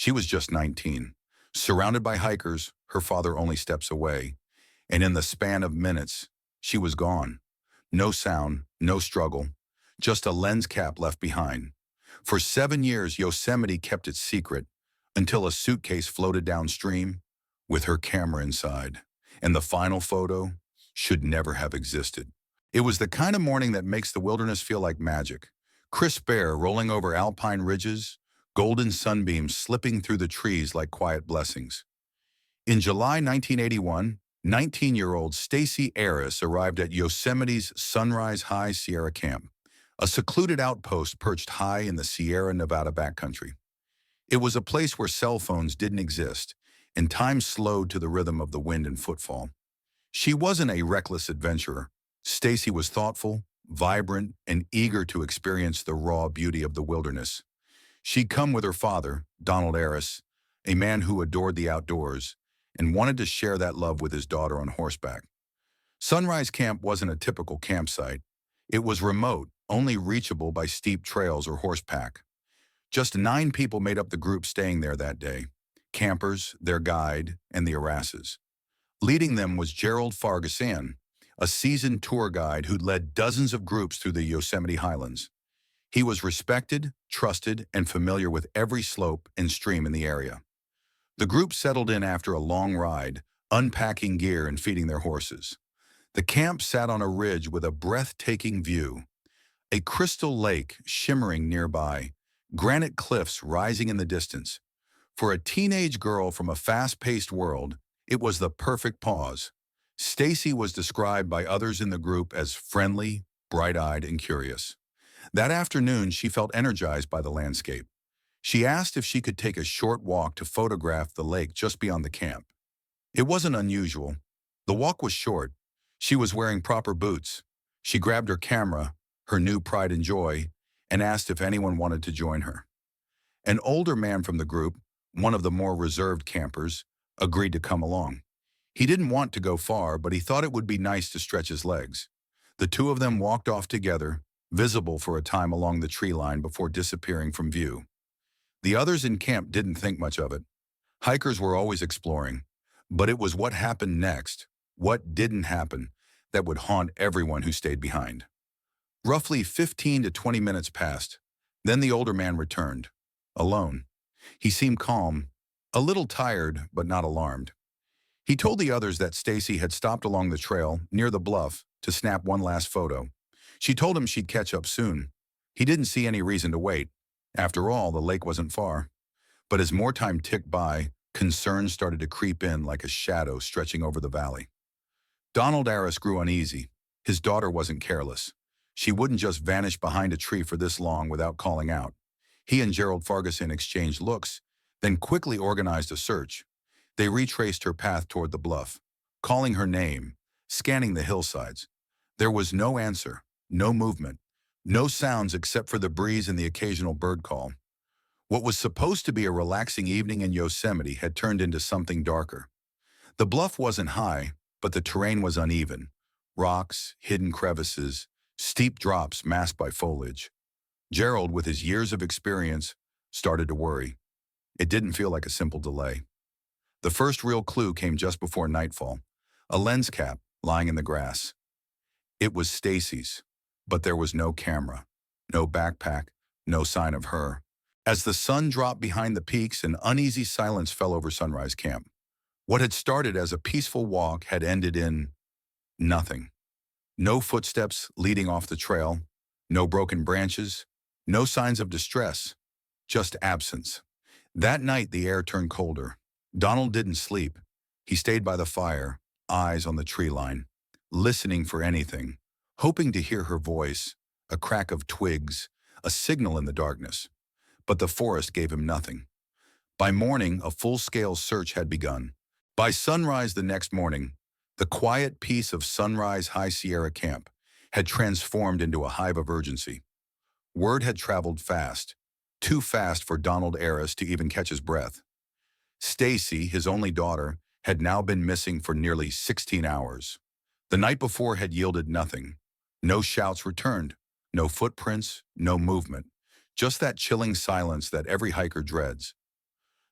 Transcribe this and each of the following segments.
She was just 19. Surrounded by hikers, her father only steps away, and in the span of minutes, she was gone. No sound, no struggle, just a lens cap left behind. For 7 years, Yosemite kept it secret until a suitcase floated downstream with her camera inside, and the final photo should never have existed. It was the kind of morning that makes the wilderness feel like magic. Crisp air rolling over alpine ridges, golden sunbeams slipping through the trees like quiet blessings. In July 1981, 19-year-old Stacy Harris arrived at Yosemite's Sunrise High Sierra Camp, a secluded outpost perched high in the Sierra Nevada backcountry. It was a place where cell phones didn't exist, and time slowed to the rhythm of the wind and footfall. She wasn't a reckless adventurer. Stacy was thoughtful, vibrant, and eager to experience the raw beauty of the wilderness. She'd come with her father, Donald Harris, a man who adored the outdoors, and wanted to share that love with his daughter on horseback. Sunrise Camp wasn't a typical campsite. It was remote, only reachable by steep trails or horseback. Just 9 people made up the group staying there that day: campers, their guide, and the Harasses. Leading them was Gerald Fargasan, a seasoned tour guide who'd led dozens of groups through the Yosemite Highlands. He was respected, trusted, and familiar with every slope and stream in the area. The group settled in after a long ride, unpacking gear and feeding their horses. The camp sat on a ridge with a breathtaking view: a crystal lake shimmering nearby, granite cliffs rising in the distance. For a teenage girl from a fast-paced world, it was the perfect pause. Stacy was described by others in the group as friendly, bright-eyed, and curious. That afternoon, she felt energized by the landscape. She asked if she could take a short walk to photograph the lake just beyond the camp. It wasn't unusual. The walk was short. She was wearing proper boots. She grabbed her camera, her new pride and joy, and asked if anyone wanted to join her. An older man from the group, one of the more reserved campers, agreed to come along. He didn't want to go far, but he thought it would be nice to stretch his legs. The two of them walked off together, visible for a time along the tree line before disappearing from view. The others in camp didn't think much of it. Hikers were always exploring, but it was what happened next, what didn't happen, that would haunt everyone who stayed behind. Roughly 15 to 20 minutes passed. Then the older man returned, alone. He seemed calm, a little tired, but not alarmed. He told the others that Stacy had stopped along the trail near the bluff to snap one last photo. She told him she'd catch up soon. He didn't see any reason to wait. After all, the lake wasn't far. But as more time ticked by, concerns started to creep in like a shadow stretching over the valley. Donald Harris grew uneasy. His daughter wasn't careless. She wouldn't just vanish behind a tree for this long without calling out. He and Gerald Fargason exchanged looks, then quickly organized a search. They retraced her path toward the bluff, calling her name, scanning the hillsides. There was no answer, no movement, no sounds except for the breeze and the occasional bird call. What was supposed to be a relaxing evening in Yosemite had turned into something darker. The bluff wasn't high, but the terrain was uneven. Rocks, hidden crevices, steep drops masked by foliage. Gerald, with his years of experience, started to worry. It didn't feel like a simple delay. The first real clue came just before nightfall, a lens cap lying in the grass. It was Stacy's, but there was no camera, no backpack, no sign of her. As the sun dropped behind the peaks, an uneasy silence fell over Sunrise Camp. What had started as a peaceful walk had ended in nothing. No footsteps leading off the trail, no broken branches, no signs of distress, just absence. That night, the air turned colder. Donald didn't sleep. He stayed by the fire, eyes on the tree line, listening for anything, hoping to hear her voice, a crack of twigs, a signal in the darkness. But the forest gave him nothing. By morning, a full-scale search had begun. By sunrise the next morning, the quiet peace of Sunrise High Sierra Camp had transformed into a hive of urgency. Word had traveled fast, too fast for Donald Harris to even catch his breath. Stacy, his only daughter, had now been missing for nearly 16 hours. The night before had yielded nothing. No shouts returned, no footprints, no movement, just that chilling silence that every hiker dreads.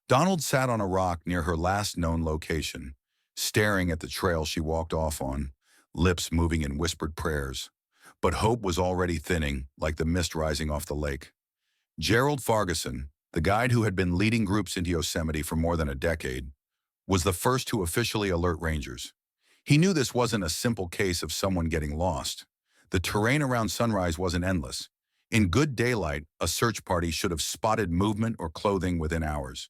Donald sat on a rock near her last known location, staring at the trail she walked off on, lips moving in whispered prayers. But hope was already thinning, like the mist rising off the lake. Gerald Farguson, the guide who had been leading groups into Yosemite for more than a decade, was the first to officially alert rangers. He knew this wasn't a simple case of someone getting lost. The terrain around Sunrise wasn't endless. In good daylight, a search party should have spotted movement or clothing within hours.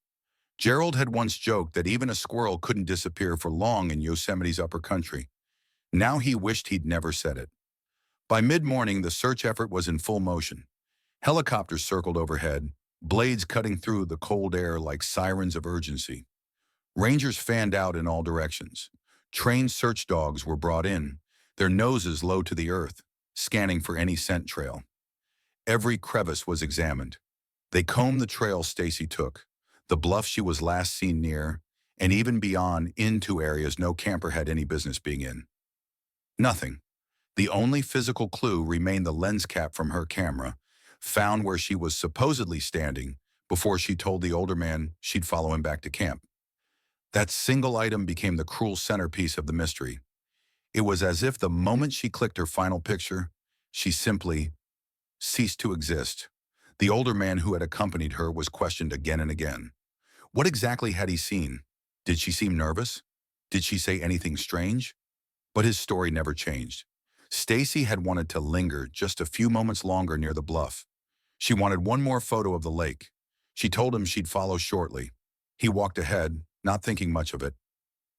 Gerald had once joked that even a squirrel couldn't disappear for long in Yosemite's upper country. Now he wished he'd never said it. By mid-morning, the search effort was in full motion. Helicopters circled overhead, blades cutting through the cold air like sirens of urgency. Rangers fanned out in all directions. Trained search dogs were brought in, their noses low to the earth, scanning for any scent trail. Every crevice was examined. They combed the trail Stacy took, the bluff she was last seen near, and even beyond into areas no camper had any business being in. Nothing. The only physical clue remained the lens cap from her camera, found where she was supposedly standing before she told the older man she'd follow him back to camp. That single item became the cruel centerpiece of the mystery. It was as if the moment she clicked her final picture, she simply ceased to exist. The older man who had accompanied her was questioned again and again. What exactly had he seen? Did she seem nervous? Did she say anything strange? But his story never changed. Stacy had wanted to linger just a few moments longer near the bluff. She wanted one more photo of the lake. She told him she'd follow shortly. He walked ahead, not thinking much of it.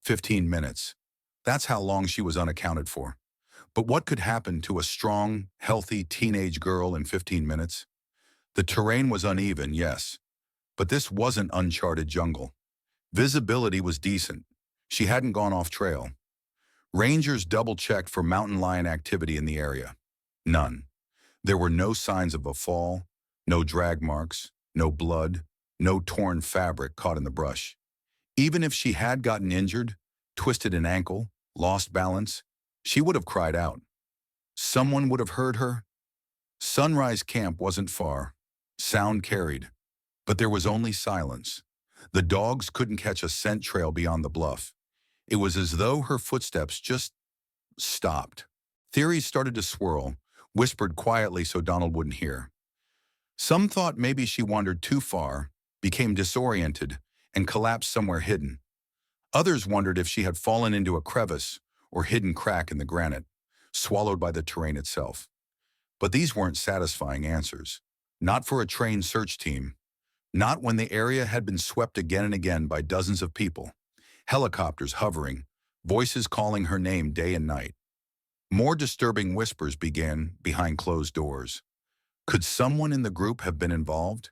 15 minutes. That's how long she was unaccounted for. But what could happen to a strong, healthy teenage girl in 15 minutes? The terrain was uneven, yes, but this wasn't uncharted jungle. Visibility was decent. She hadn't gone off trail. Rangers double-checked for mountain lion activity in the area. None. There were no signs of a fall, no drag marks, no blood, no torn fabric caught in the brush. Even if she had gotten injured, twisted an ankle, lost balance, she would have cried out. Someone would have heard her. Sunrise Camp wasn't far. Sound carried. But there was only silence. The dogs couldn't catch a scent trail beyond the bluff. It was as though her footsteps just stopped. Theories started to swirl, whispered quietly so Donald wouldn't hear. Some thought maybe she wandered too far, became disoriented, and collapsed somewhere hidden. Others wondered if she had fallen into a crevice or hidden crack in the granite, swallowed by the terrain itself. But these weren't satisfying answers. Not for a trained search team. Not when the area had been swept again and again by dozens of people. Helicopters hovering, voices calling her name day and night. More disturbing whispers began behind closed doors. Could someone in the group have been involved?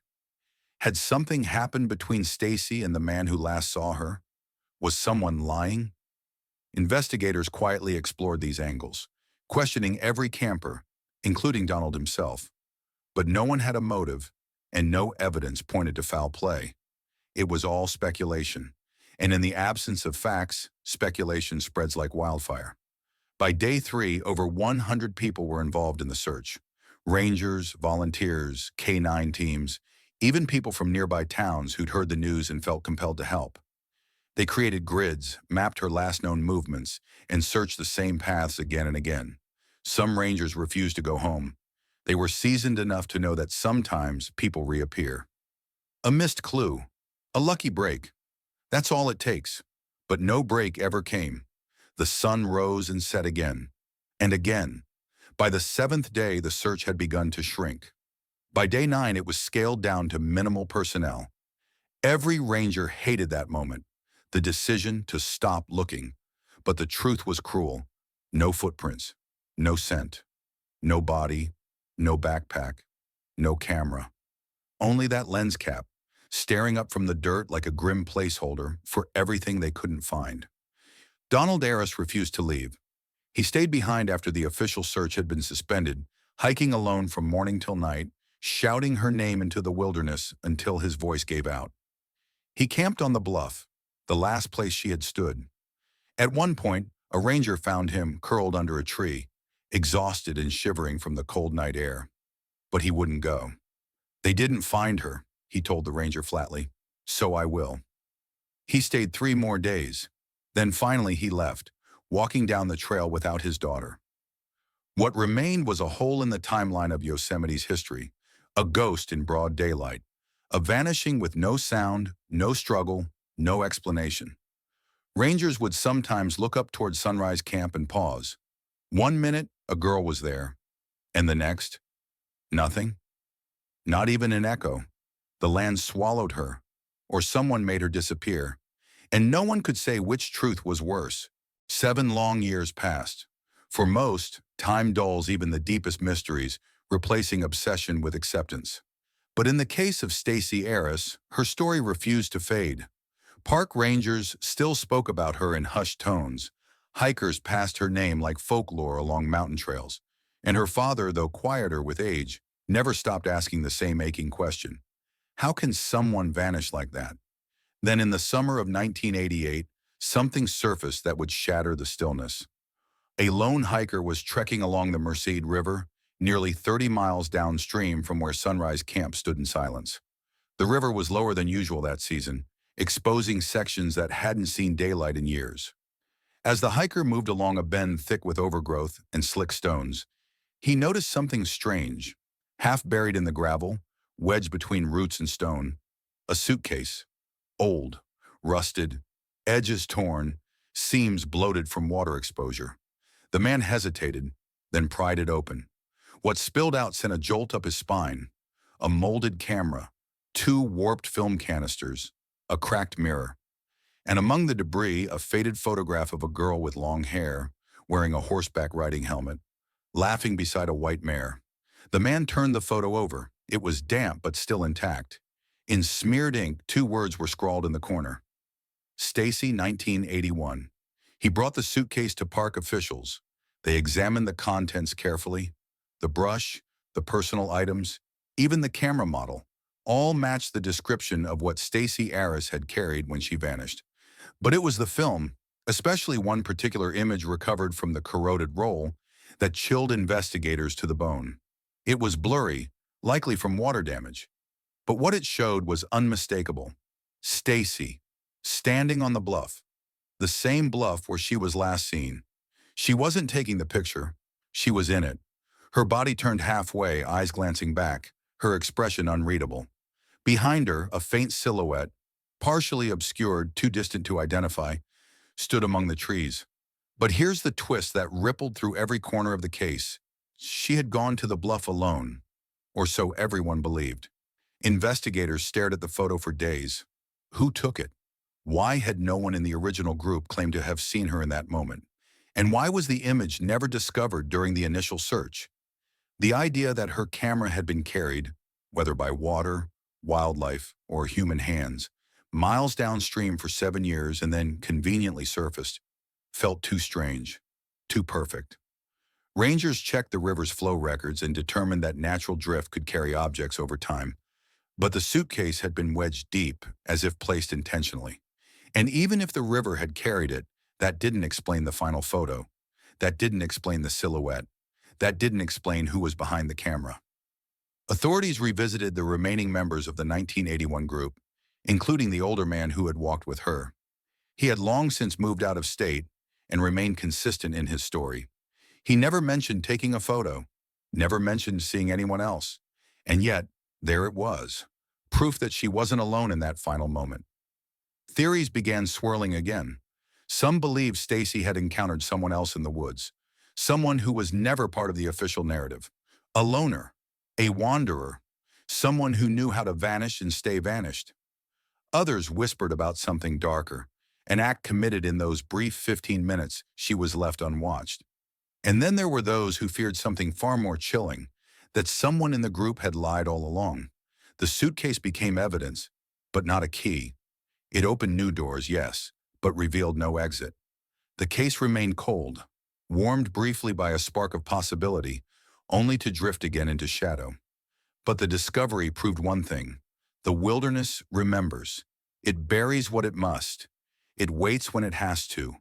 Had something happened between Stacy and the man who last saw her? Was someone lying? Investigators quietly explored these angles, questioning every camper, including Donald himself. But no one had a motive, and no evidence pointed to foul play. It was all speculation, and in the absence of facts, speculation spreads like wildfire. By day 3, over 100 people were involved in the search. Rangers, volunteers, K-9 teams, even people from nearby towns who'd heard the news and felt compelled to help. They created grids, mapped her last known movements, and searched the same paths again and again. Some rangers refused to go home. They were seasoned enough to know that sometimes people reappear. A missed clue. A lucky break. That's all it takes. But no break ever came. The sun rose and set again. And again. By the 7th day, the search had begun to shrink. By day 9, it was scaled down to minimal personnel. Every ranger hated that moment, the decision to stop looking. But the truth was cruel. No footprints, no scent, no body, no backpack, no camera. Only that lens cap, staring up from the dirt like a grim placeholder for everything they couldn't find. Donald Harris refused to leave. He stayed behind after the official search had been suspended, hiking alone from morning till night, shouting her name into the wilderness until his voice gave out. He camped on the bluff, the last place she had stood. At one point, a ranger found him curled under a tree, exhausted and shivering from the cold night air. But he wouldn't go. They didn't find her, he told the ranger flatly. So I will. He stayed 3 more days. Then finally he left, walking down the trail without his daughter. What remained was a hole in the timeline of Yosemite's history, a ghost in broad daylight, a vanishing with no sound, no struggle, no explanation. Rangers would sometimes look up toward Sunrise Camp and pause. 1 minute, a girl was there, and the next, nothing. Not even an echo. The land swallowed her, or someone made her disappear, and no one could say which truth was worse. 7 long years passed. For most, time dulls even the deepest mysteries, replacing obsession with acceptance. But in the case of Stacey Harris, her story refused to fade. Park rangers still spoke about her in hushed tones. Hikers passed her name like folklore along mountain trails. And her father, though quieter with age, never stopped asking the same aching question. How can someone vanish like that? Then in the summer of 1988, something surfaced that would shatter the stillness. A lone hiker was trekking along the Merced River, nearly 30 miles downstream from where Sunrise Camp stood in silence. The river was lower than usual that season, exposing sections that hadn't seen daylight in years. As the hiker moved along a bend thick with overgrowth and slick stones, he noticed something strange. Half buried in the gravel, wedged between roots and stone, a suitcase. Old, rusted, edges torn, seams bloated from water exposure. The man hesitated, then pried it open. What spilled out sent a jolt up his spine. A molded camera, 2 warped film canisters, a cracked mirror. And among the debris, a faded photograph of a girl with long hair, wearing a horseback riding helmet, laughing beside a white mare. The man turned the photo over. It was damp but still intact. In smeared ink, 2 words were scrawled in the corner. Stacey, 1981. He brought the suitcase to park officials. They examined the contents carefully. The brush, the personal items, even the camera model, all matched the description of what Stacey Harris had carried when she vanished. But it was the film, especially one particular image recovered from the corroded roll, that chilled investigators to the bone. It was blurry, likely from water damage. But what it showed was unmistakable. Stacey, standing on the bluff. The same bluff where she was last seen. She wasn't taking the picture. She was in it. Her body turned halfway, eyes glancing back, her expression unreadable. Behind her, a faint silhouette, partially obscured, too distant to identify, stood among the trees. But here's the twist that rippled through every corner of the case. She had gone to the bluff alone, or so everyone believed. Investigators stared at the photo for days. Who took it? Why had no one in the original group claimed to have seen her in that moment? And why was the image never discovered during the initial search? The idea that her camera had been carried, whether by water, wildlife, or human hands, miles downstream for 7 years and then conveniently surfaced, felt too strange, too perfect. Rangers checked the river's flow records and determined that natural drift could carry objects over time. But the suitcase had been wedged deep, as if placed intentionally. And even if the river had carried it, that didn't explain the final photo. That didn't explain the silhouette. That didn't explain who was behind the camera. Authorities revisited the remaining members of the 1981 group, including the older man who had walked with her. He had long since moved out of state and remained consistent in his story. He never mentioned taking a photo, never mentioned seeing anyone else. And yet, there it was, proof that she wasn't alone in that final moment. Theories began swirling again. Some believed Stacey had encountered someone else in the woods, someone who was never part of the official narrative, a loner, a wanderer, someone who knew how to vanish and stay vanished. Others whispered about something darker, an act committed in those brief 15 minutes she was left unwatched. And then there were those who feared something far more chilling, that someone in the group had lied all along. The suitcase became evidence, but not a key. It opened new doors, yes, but revealed no exit. The case remained cold, warmed briefly by a spark of possibility, only to drift again into shadow. But the discovery proved one thing. The wilderness remembers. It buries what it must. It waits when it has to.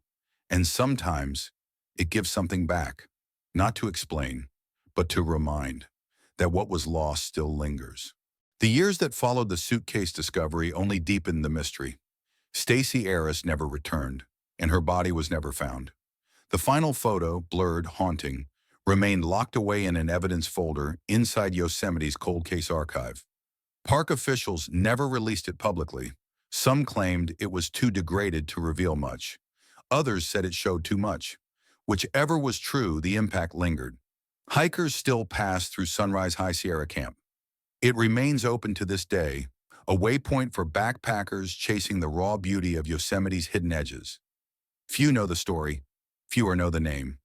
And sometimes, it gives something back, not to explain, but to remind that what was lost still lingers. The years that followed the suitcase discovery only deepened the mystery. Stacy Harris never returned, and her body was never found. The final photo, blurred, haunting, remained locked away in an evidence folder inside Yosemite's cold case archive. Park officials never released it publicly. Some claimed it was too degraded to reveal much. Others said it showed too much. Whichever was true, the impact lingered. Hikers still pass through Sunrise High Sierra Camp. It remains open to this day, a waypoint for backpackers chasing the raw beauty of Yosemite's hidden edges. Few know the story, fewer know the name,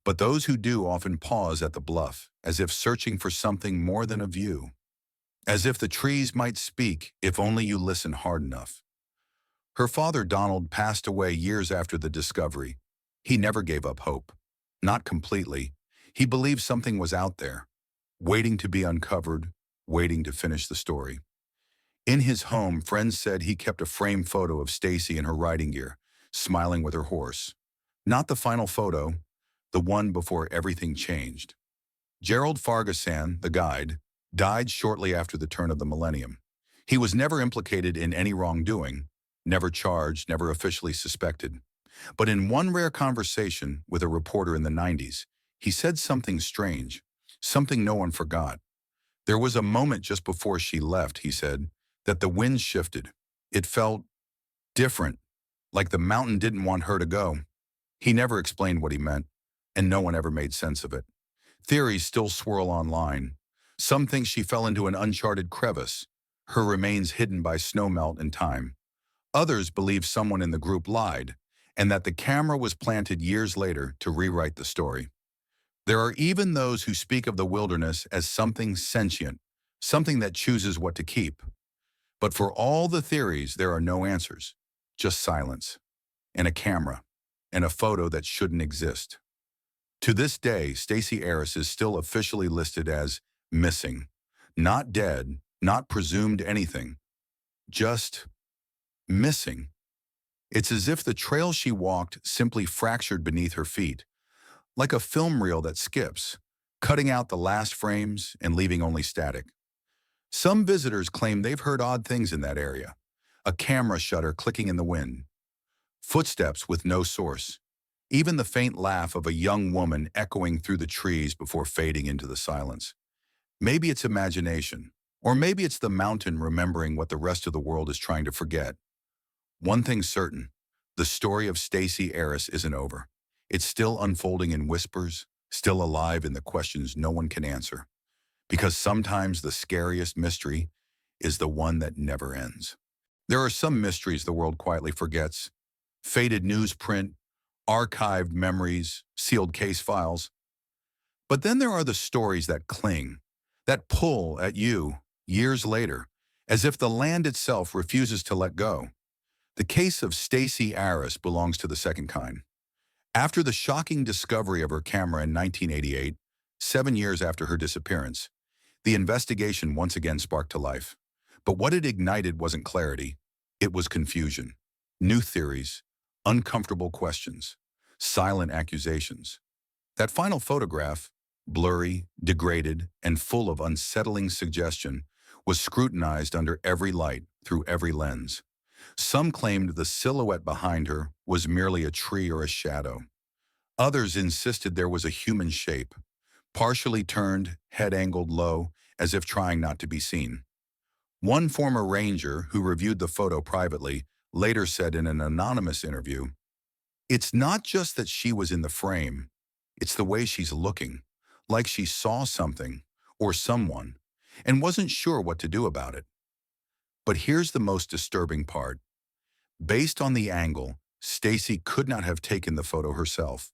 but those who do often pause at the bluff, as if searching for something more than a view. As if the trees might speak if only you listen hard enough. Her father, Donald, passed away years after the discovery. He never gave up hope. Not completely. He believed something was out there, waiting to be uncovered, waiting to finish the story. In his home, friends said he kept a framed photo of Stacy in her riding gear, smiling with her horse. Not the final photo, the one before everything changed. Gerald Fargasan, the guide, died shortly after the turn of the millennium. He was never implicated in any wrongdoing, never charged, never officially suspected. But in one rare conversation with a reporter in the 90s, he said something strange, something no one forgot. There was a moment just before she left, he said, that the wind shifted. It felt different, like the mountain didn't want her to go. He never explained what he meant, and no one ever made sense of it. Theories still swirl online. Some think she fell into an uncharted crevice, her remains hidden by snowmelt and time. Others believe someone in the group lied, and that the camera was planted years later to rewrite the story. There are even those who speak of the wilderness as something sentient, something that chooses what to keep. But for all the theories, there are no answers, just silence, and a camera, and a photo that shouldn't exist. To this day, Stacy Harris is still officially listed as missing, not dead, not presumed anything, just missing. It's as if the trail she walked simply fractured beneath her feet, like a film reel that skips, cutting out the last frames and leaving only static. Some visitors claim they've heard odd things in that area, a camera shutter clicking in the wind, footsteps with no source, even the faint laugh of a young woman echoing through the trees before fading into the silence. Maybe it's imagination, or maybe it's the mountain remembering what the rest of the world is trying to forget. One thing's certain, the story of Stacy Harris isn't over. It's still unfolding in whispers, still alive in the questions no one can answer. Because sometimes the scariest mystery is the one that never ends. There are some mysteries the world quietly forgets. Faded newsprint, archived memories, sealed case files. But then there are the stories that cling, that pull at you years later, as if the land itself refuses to let go. The case of Stacy Harris belongs to the second kind. After the shocking discovery of her camera in 1988, 7 years after her disappearance, the investigation once again sparked to life. But what it ignited wasn't clarity, it was confusion. New theories, uncomfortable questions, silent accusations. That final photograph, blurry, degraded, and full of unsettling suggestion, was scrutinized under every light, through every lens. Some claimed the silhouette behind her was merely a tree or a shadow. Others insisted there was a human shape, partially turned, head angled low, as if trying not to be seen. One former ranger who reviewed the photo privately later said in an anonymous interview, "It's not just that she was in the frame, it's the way she's looking, like she saw something, or someone, and wasn't sure what to do about it." But here's the most disturbing part. Based on the angle, Stacy could not have taken the photo herself.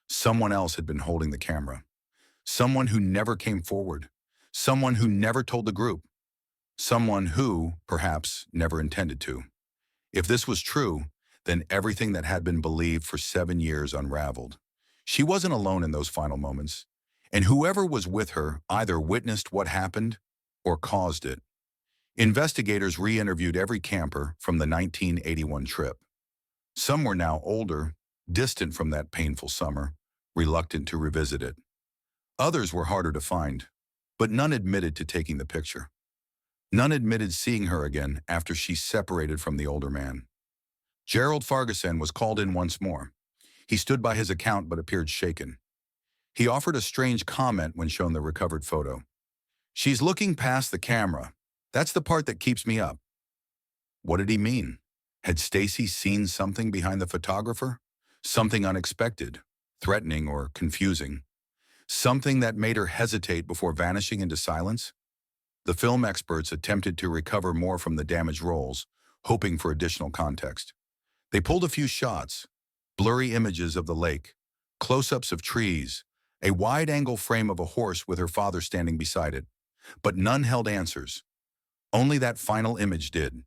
Someone else had been holding the camera. Someone who never came forward. Someone who never told the group. Someone who, perhaps, never intended to. If this was true, then everything that had been believed for 7 years unraveled. She wasn't alone in those final moments, and whoever was with her either witnessed what happened or caused it. Investigators re-interviewed every camper from the 1981 trip. Some were now older, distant from that painful summer, reluctant to revisit it. Others were harder to find, but none admitted to taking the picture. None admitted seeing her again after she separated from the older man. Gerald Farguson was called in once more. He stood by his account but appeared shaken. He offered a strange comment when shown the recovered photo. "She's looking past the camera. That's the part that keeps me up." What did he mean? Had Stacy seen something behind the photographer? Something unexpected, threatening, or confusing? Something that made her hesitate before vanishing into silence? The film experts attempted to recover more from the damaged rolls, hoping for additional context. They pulled a few shots, blurry images of the lake, close-ups of trees, a wide-angle frame of a horse with her father standing beside it. But none held answers. Only that final image did,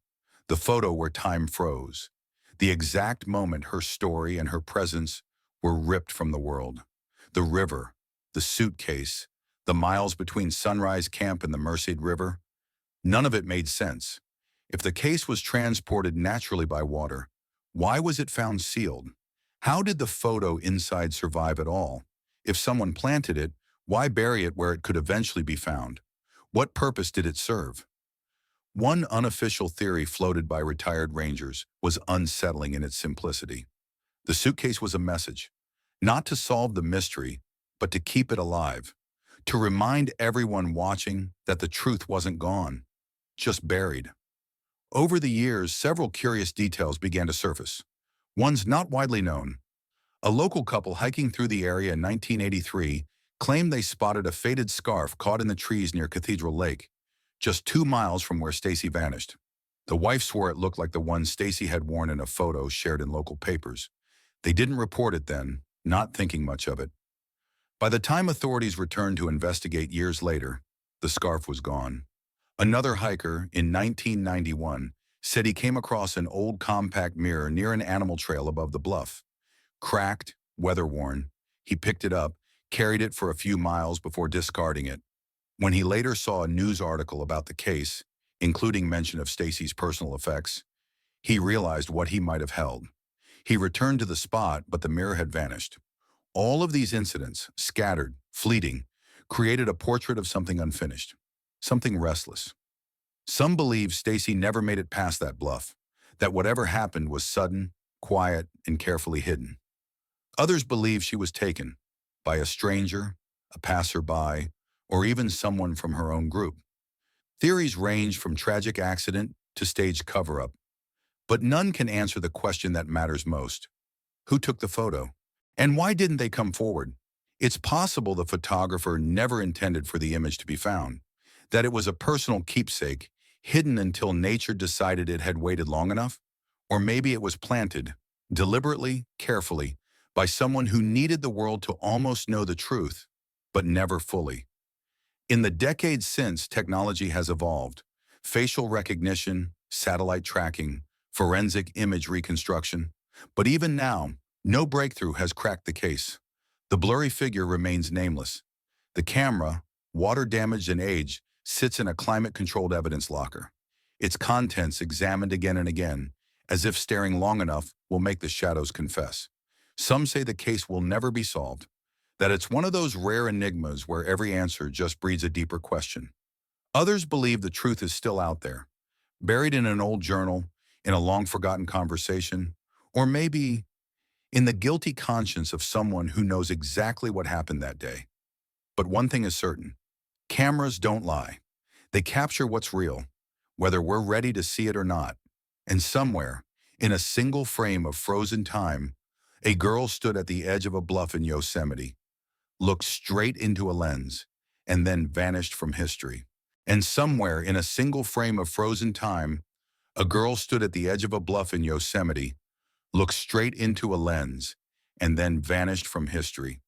the photo where time froze, the exact moment her story and her presence were ripped from the world. The river, the suitcase, the miles between Sunrise Camp and the Merced River, none of it made sense. If the case was transported naturally by water, why was it found sealed? How did the photo inside survive at all? If someone planted it, why bury it where it could eventually be found? What purpose did it serve? One unofficial theory floated by retired rangers was unsettling in its simplicity. The suitcase was a message, not to solve the mystery, but to keep it alive, to remind everyone watching that the truth wasn't gone, just buried. Over the years, several curious details began to surface, ones not widely known. A local couple hiking through the area in 1983 claimed they spotted a faded scarf caught in the trees near Cathedral Lake, just 2 miles from where Stacy vanished. The wife swore it looked like the one Stacy had worn in a photo shared in local papers. They didn't report it then, not thinking much of it. By the time authorities returned to investigate years later, the scarf was gone. Another hiker, in 1991, said he came across an old compact mirror near an animal trail above the bluff. Cracked, weather-worn, he picked it up, carried it for a few miles before discarding it. When he later saw a news article about the case, including mention of Stacy's personal effects, he realized what he might have held. He returned to the spot, but the mirror had vanished. All of these incidents, scattered, fleeting, created a portrait of something unfinished, something restless. Some believe Stacy never made it past that bluff, that whatever happened was sudden, quiet, and carefully hidden. Others believe she was taken by a stranger, a passerby, or even someone from her own group. Theories range from tragic accident to staged cover-up, but none can answer the question that matters most. Who took the photo? And why didn't they come forward? It's possible the photographer never intended for the image to be found, that it was a personal keepsake, hidden until nature decided it had waited long enough, or maybe it was planted, deliberately, carefully, by someone who needed the world to almost know the truth, but never fully. In the decades since, technology has evolved. Facial recognition, satellite tracking, forensic image reconstruction. But even now, no breakthrough has cracked the case. The blurry figure remains nameless. The camera, water-damaged and aged, sits in a climate-controlled evidence locker. Its contents examined again and again, as if staring long enough will make the shadows confess. Some say the case will never be solved, that it's one of those rare enigmas where every answer just breeds a deeper question. Others believe the truth is still out there, buried in an old journal, in a long-forgotten conversation, or maybe in the guilty conscience of someone who knows exactly what happened that day. But one thing is certain: cameras don't lie. They capture what's real, whether we're ready to see it or not. And somewhere, in a single frame of frozen time, a girl stood at the edge of a bluff in Yosemite, looked straight into a lens, and then vanished from history. And somewhere, in a single frame of frozen time, a girl stood at the edge of a bluff in Yosemite, looked straight into a lens, and then vanished from history.